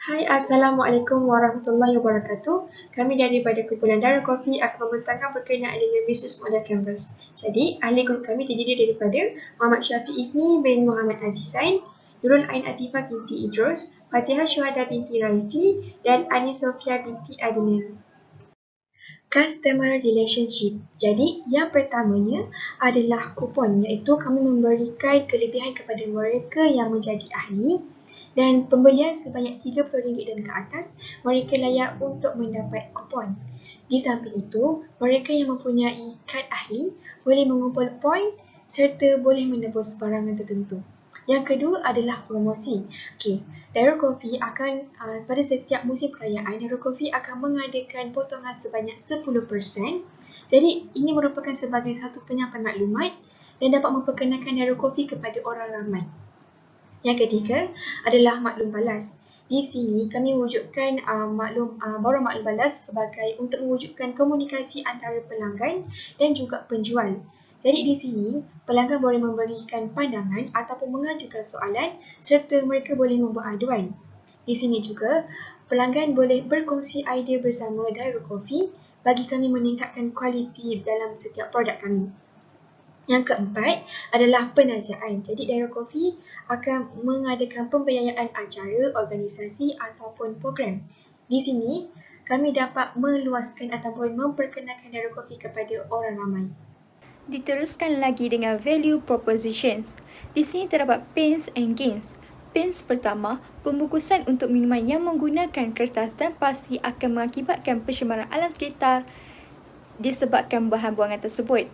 Hai, Assalamualaikum warahmatullahi wabarakatuh. Kami daripada kumpulan Darul Coffee akan membentangkan berkenaan dengan Business Model Canvas. Jadi, ahli grup kami terdiri daripada Muhammad Syafiq Ibni bin Muhammad Azizain, Nurul Ain Atifah binti Idrus, Fatihah Syuhada binti Raifi, dan Ani Sofia binti Adnan. Customer Relationship. Jadi, yang pertamanya adalah kupon, iaitu kami memberikan kelebihan kepada mereka yang menjadi ahli dan pembelian sebanyak RM30 dan ke atas, mereka layak untuk mendapat kupon. Di samping itu, mereka yang mempunyai kad ahli boleh mengumpul poin serta boleh menebus barangan tertentu. Yang kedua adalah promosi. Darul Coffee akan pada setiap musim perayaan, Darul Coffee akan mengadakan potongan sebanyak 10%. Jadi, ini merupakan sebagai satu penyampaian maklumat dan dapat memperkenalkan Darul Coffee kepada orang ramai. Yang ketiga adalah maklum balas. Di sini kami wujudkan baru maklum balas sebagai untuk mewujudkan komunikasi antara pelanggan dan juga penjual. Jadi di sini pelanggan boleh memberikan pandangan ataupun mengajukan soalan serta mereka boleh membuat aduan. Di sini juga pelanggan boleh berkongsi idea bersama Darul Coffee bagi kami meningkatkan kualiti dalam setiap produk kami. Yang keempat adalah penajaan. Jadi Darul Coffee akan mengadakan pembiayaan acara, organisasi ataupun program. Di sini kami dapat meluaskan ataupun memperkenalkan Darul Coffee kepada orang ramai. Diteruskan lagi dengan value propositions. Di sini terdapat pains and gains. Pains pertama, pembungkusan untuk minuman yang menggunakan kertas dan pasti akan mengakibatkan pencemaran alam sekitar disebabkan bahan buangan tersebut.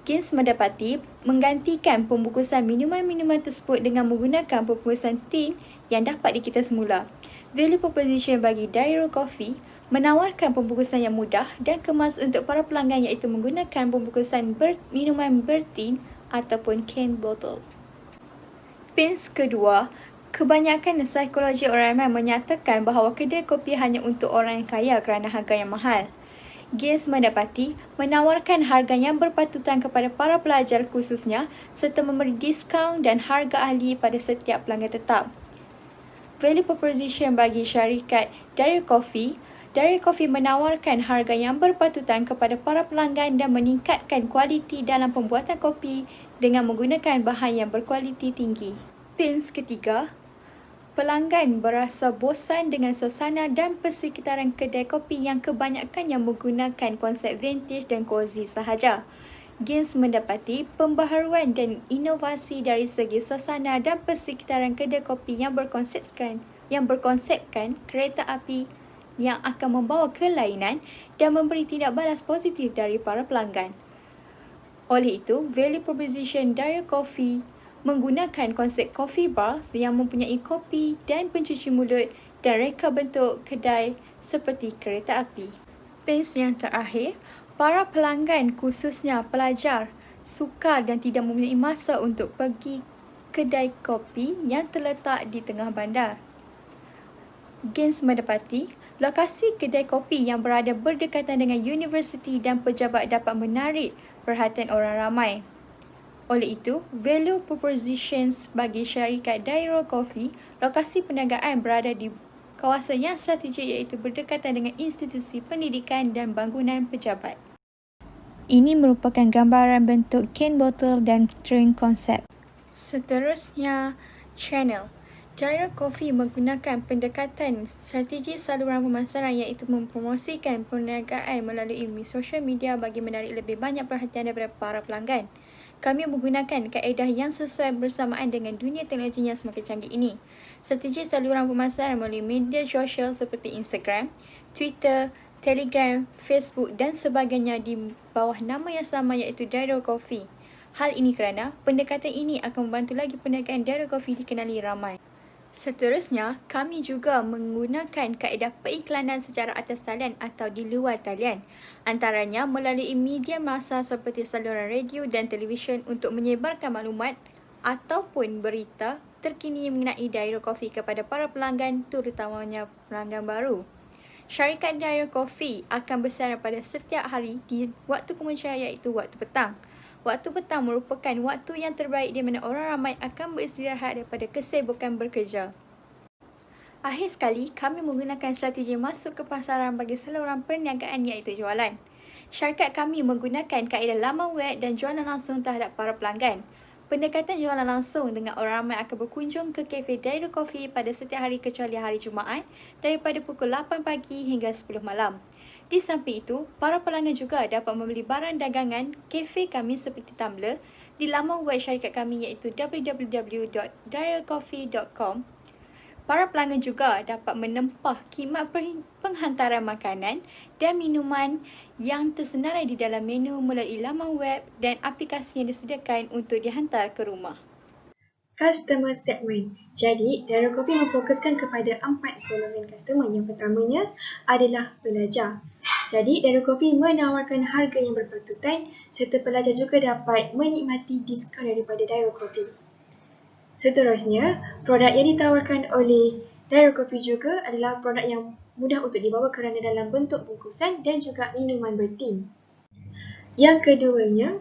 Gains mendapati menggantikan pembungkusan minuman-minuman tersebut dengan menggunakan pembungkusan tin yang dapat dikira semula. Value proposition bagi Darul Coffee menawarkan pembungkusan yang mudah dan kemas untuk para pelanggan, iaitu menggunakan pembungkusan minuman bertin ataupun can bottle. Pains kedua, kebanyakan psikologi orang ramai menyatakan bahawa kedai kopi hanya untuk orang yang kaya kerana harga yang mahal. Gains mendapati menawarkan harga yang berpatutan kepada para pelajar khususnya serta memberi diskaun dan harga ahli pada setiap pelanggan tetap. Value proposition bagi syarikat Darul Coffee. Darul Coffee menawarkan harga yang berpatutan kepada para pelanggan dan meningkatkan kualiti dalam pembuatan kopi dengan menggunakan bahan yang berkualiti tinggi. Pains ketiga, pelanggan berasa bosan dengan suasana dan persekitaran kedai kopi yang kebanyakannya menggunakan konsep vintage dan cozy sahaja. Gains mendapati pembaharuan dan inovasi dari segi suasana dan persekitaran kedai kopi yang berkonsepkan kereta api yang akan membawa kelainan dan memberi tindak balas positif dari para pelanggan. Oleh itu, value proposition Darul Coffee menggunakan konsep coffee bar yang mempunyai kopi dan pencuci mulut dan reka bentuk kedai seperti kereta api. Pains yang terakhir, para pelanggan khususnya pelajar sukar dan tidak mempunyai masa untuk pergi kedai kopi yang terletak di tengah bandar. Gains mendapati lokasi kedai kopi yang berada berdekatan dengan universiti dan pejabat dapat menarik perhatian orang ramai. Oleh itu, value propositions bagi syarikat Darul Coffee, lokasi perniagaan berada di kawasan yang strategik iaitu berdekatan dengan institusi pendidikan dan bangunan pejabat. Ini merupakan gambaran bentuk can bottle dan drink konsep. Seterusnya, channel. Darul Coffee menggunakan pendekatan strategi saluran pemasaran iaitu mempromosikan perniagaan melalui sosial media bagi menarik lebih banyak perhatian daripada para pelanggan. Kami menggunakan kaedah yang sesuai bersamaan dengan dunia teknologi yang semakin canggih ini. Strategi saluran pemasaran melalui media sosial seperti Instagram, Twitter, Telegram, Facebook dan sebagainya di bawah nama yang sama iaitu Darul Coffee. Hal ini kerana pendekatan ini akan membantu lagi perniagaan Darul Coffee dikenali ramai. Seterusnya, kami juga menggunakan kaedah periklanan secara atas talian atau di luar talian, antaranya melalui media massa seperti saluran radio dan televisyen untuk menyebarkan maklumat ataupun berita terkini mengenai Darul Coffee kepada para pelanggan, terutamanya pelanggan baru. Syarikat Darul Coffee akan bersiaran pada setiap hari di waktu kemunculan iaitu waktu petang. Waktu petang merupakan waktu yang terbaik di mana orang ramai akan beristirahat daripada kesibukan bekerja. Akhir sekali, kami menggunakan strategi masuk ke pasaran bagi saluran perniagaan iaitu jualan. Syarikat kami menggunakan kaedah laman web dan jualan langsung terhadap para pelanggan. Pendekatan jualan langsung dengan orang ramai akan berkunjung ke kafe Dairo Coffee pada setiap hari kecuali hari Jumaat daripada pukul 8 pagi hingga 10 malam. Di samping itu, para pelanggan juga dapat membeli barang dagangan kafe kami seperti tumbler di laman web syarikat kami iaitu www.dairocoffee.com. Para pelanggan juga dapat menempah khidmat penghantaran makanan dan minuman yang tersenarai di dalam menu melalui laman web dan aplikasi yang disediakan untuk dihantar ke rumah. Customer segment. Jadi, Dairo Coffee memfokuskan kepada 4 golongan customer. Yang pertamanya adalah pelajar. Jadi, Dairo Coffee menawarkan harga yang berpatutan serta pelajar juga dapat menikmati diskaun daripada Dairo Coffee. Seterusnya, produk yang ditawarkan oleh Dairo Coffee juga adalah produk yang mudah untuk dibawa kerana dalam bentuk bungkusan dan juga minuman bertin. Yang keduanya,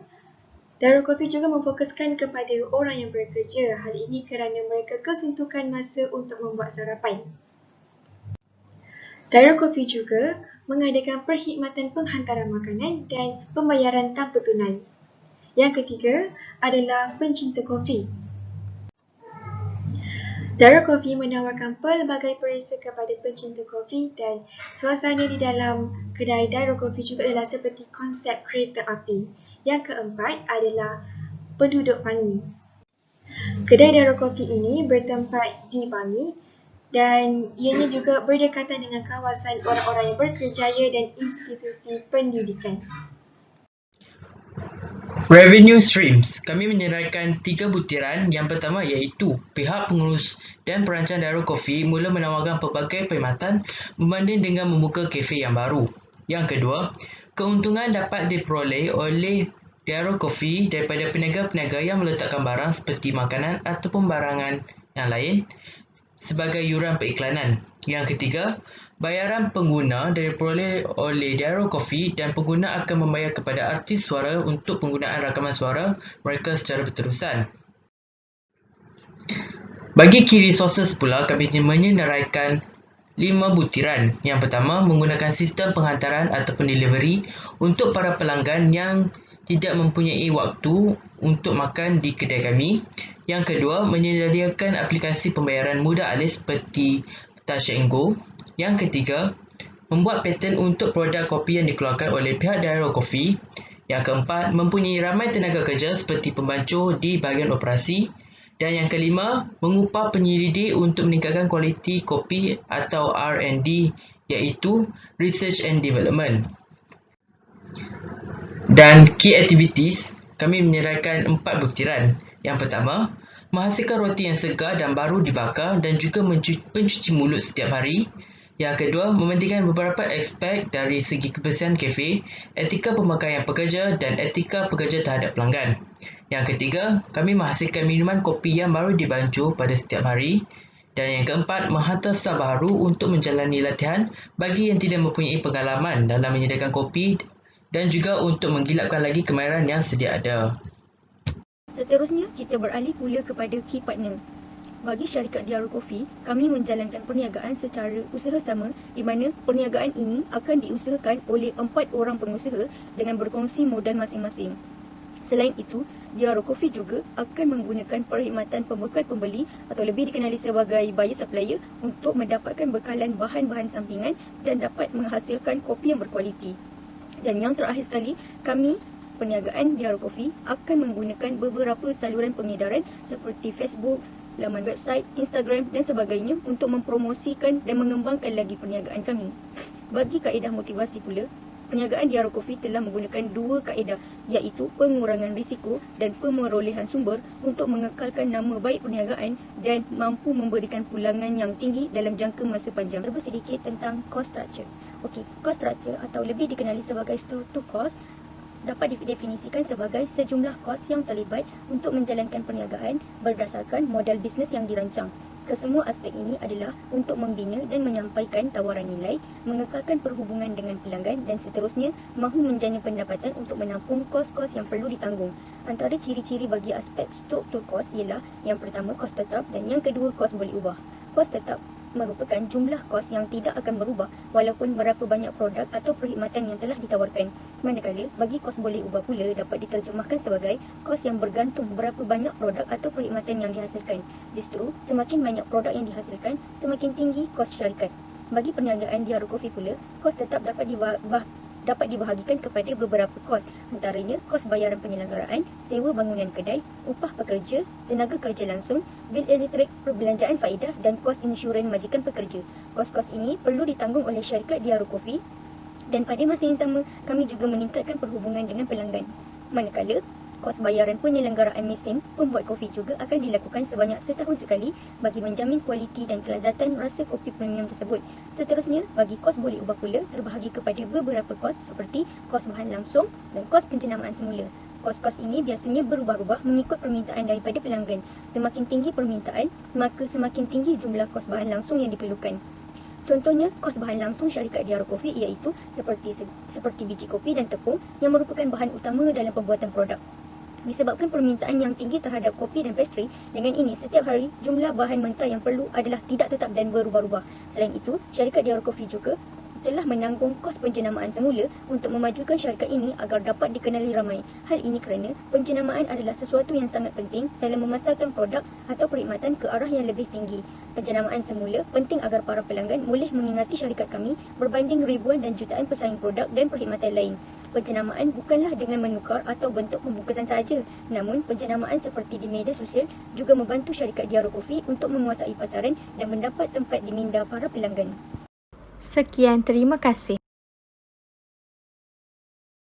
Dairo Coffee juga memfokuskan kepada orang yang bekerja. Hal ini kerana mereka kesuntukan masa untuk membuat sarapan. Dairo Coffee juga mengadakan perkhidmatan penghantaran makanan dan pembayaran tanpa tunai. Yang ketiga adalah pencinta kopi. Dairo Coffee menawarkan pelbagai perisa kepada pencinta kopi dan suasana di dalam kedai Dairo Coffee juga adalah seperti konsep kereta api. Yang keempat adalah penduduk Bangi. Kedai Dairo Coffee ini bertempat di Bangi dan ianya juga berdekatan dengan kawasan orang-orang yang berkerjaya dan institusi pendidikan. Revenue streams. Kami menyediakan 3 butiran. Yang pertama iaitu pihak pengurus dan perancang Dairo Coffee mula menawarkan pelbagai perkhidmatan berbanding dengan membuka kafe yang baru. Yang kedua, keuntungan dapat diperoleh oleh Dairo Coffee daripada peniaga-peniaga yang meletakkan barang seperti makanan ataupun barangan yang lain sebagai yuran periklanan. Yang ketiga, bayaran pengguna diperoleh oleh Dairo Coffee dan pengguna akan membayar kepada artis suara untuk penggunaan rakaman suara mereka secara berterusan. Bagi key resources pula, kami menyediakan 5 butiran. Yang pertama, menggunakan sistem penghantaran ataupun delivery untuk para pelanggan yang tidak mempunyai waktu untuk makan di kedai kami. Yang kedua, menyediakan aplikasi pembayaran mudah alih seperti Touch and Go. Yang ketiga, membuat paten untuk produk kopi yang dikeluarkan oleh pihak Dairo Coffee. Yang keempat, mempunyai ramai tenaga kerja seperti pembancur di bahagian operasi. Dan yang kelima, mengupah penyelidik untuk meningkatkan kualiti kopi atau R&D iaitu Research and Development. Dan key activities, kami menyediakan 4 butiran. Yang pertama, menghasilkan roti yang segar dan baru dibakar dan juga pencuci mulut setiap hari. Yang kedua, mementingkan beberapa aspek dari segi kebersihan kafe, etika pemakaian pekerja dan etika pekerja terhadap pelanggan. Yang ketiga, kami menghasilkan minuman kopi yang baru dibancur pada setiap hari. Dan yang keempat, menghantar staf baru untuk menjalani latihan bagi yang tidak mempunyai pengalaman dalam menyediakan kopi dan juga untuk menggilapkan lagi kemahiran yang sedia ada. Seterusnya, kita beralih pula kepada key partner. Bagi syarikat Dairo Coffee, kami menjalankan perniagaan secara usaha sama di mana perniagaan ini akan diusahakan oleh 4 orang pengusaha dengan berkongsi modal masing-masing. Selain itu, Dairo Coffee juga akan menggunakan perkhidmatan pembekal pembeli atau lebih dikenali sebagai buyer supplier untuk mendapatkan bekalan bahan-bahan sampingan dan dapat menghasilkan kopi yang berkualiti. Dan yang terakhir sekali, kami perniagaan Dairo Coffee akan menggunakan beberapa saluran pengedaran seperti Facebook, laman website, Instagram dan sebagainya untuk mempromosikan dan mengembangkan lagi perniagaan kami. Bagi kaedah motivasi pula, perniagaan Dairo Coffee telah menggunakan 2 kaedah iaitu pengurangan risiko dan pemerolehan sumber untuk mengekalkan nama baik perniagaan dan mampu memberikan pulangan yang tinggi dalam jangka masa panjang. Terus sedikit tentang cost structure. Okey, cost structure atau lebih dikenali sebagai struktur cost dapat didefinisikan sebagai sejumlah kos yang terlibat untuk menjalankan perniagaan berdasarkan modal bisnes yang dirancang. Kesemua aspek ini adalah untuk membina dan menyampaikan tawaran nilai, mengekalkan perhubungan dengan pelanggan dan seterusnya mahu menjana pendapatan untuk menampung kos-kos yang perlu ditanggung. Antara ciri-ciri bagi aspek struktur kos ialah yang pertama kos tetap dan yang kedua kos boleh ubah. Kos tetap merupakan jumlah kos yang tidak akan berubah walaupun berapa banyak produk atau perkhidmatan yang telah ditawarkan. Manakala, bagi kos boleh ubah pula dapat diterjemahkan sebagai kos yang bergantung berapa banyak produk atau perkhidmatan yang dihasilkan. Justru, semakin banyak produk yang dihasilkan, semakin tinggi kos syarikat. Bagi perniagaan di Haru Coffee pula, kos tetap dapat dibahagikan kepada beberapa kos, antaranya kos bayaran penyelenggaraan, sewa bangunan kedai, upah pekerja, tenaga kerja langsung, bil elektrik, perbelanjaan faedah dan kos insurans majikan pekerja. Kos-kos ini perlu ditanggung oleh syarikat di Haru Coffee dan pada masa yang sama, kami juga meningkatkan perhubungan dengan pelanggan. Manakala, kos bayaran penyelenggaraan mesin pembuat kopi juga akan dilakukan sebanyak setahun sekali bagi menjamin kualiti dan kelazatan rasa kopi premium tersebut. Seterusnya, bagi kos boleh ubah pula terbahagi kepada beberapa kos seperti kos bahan langsung dan kos penjenamaan semula. Kos-kos ini biasanya berubah-ubah mengikut permintaan daripada pelanggan. Semakin tinggi permintaan, maka semakin tinggi jumlah kos bahan langsung yang diperlukan. Contohnya, kos bahan langsung syarikat di Haru Coffee iaitu seperti biji kopi dan tepung yang merupakan bahan utama dalam pembuatan produk. Disebabkan permintaan yang tinggi terhadap kopi dan pastry, dengan ini setiap hari jumlah bahan mentah yang perlu adalah tidak tetap dan berubah-ubah. Selain itu, syarikat di Haru Coffee juga telah menanggung kos penjenamaan semula untuk memajukan syarikat ini agar dapat dikenali ramai. Hal ini kerana penjenamaan adalah sesuatu yang sangat penting dalam memasarkan produk atau perkhidmatan ke arah yang lebih tinggi. Penjenamaan semula penting agar para pelanggan boleh mengingati syarikat kami berbanding ribuan dan jutaan pesaing produk dan perkhidmatan lain. Penjenamaan bukanlah dengan menukar atau bentuk pembungkusan sahaja, namun penjenamaan seperti di media sosial juga membantu syarikat di Haru Coffee untuk menguasai pasaran dan mendapat tempat di minda para pelanggan. Sekian, terima kasih.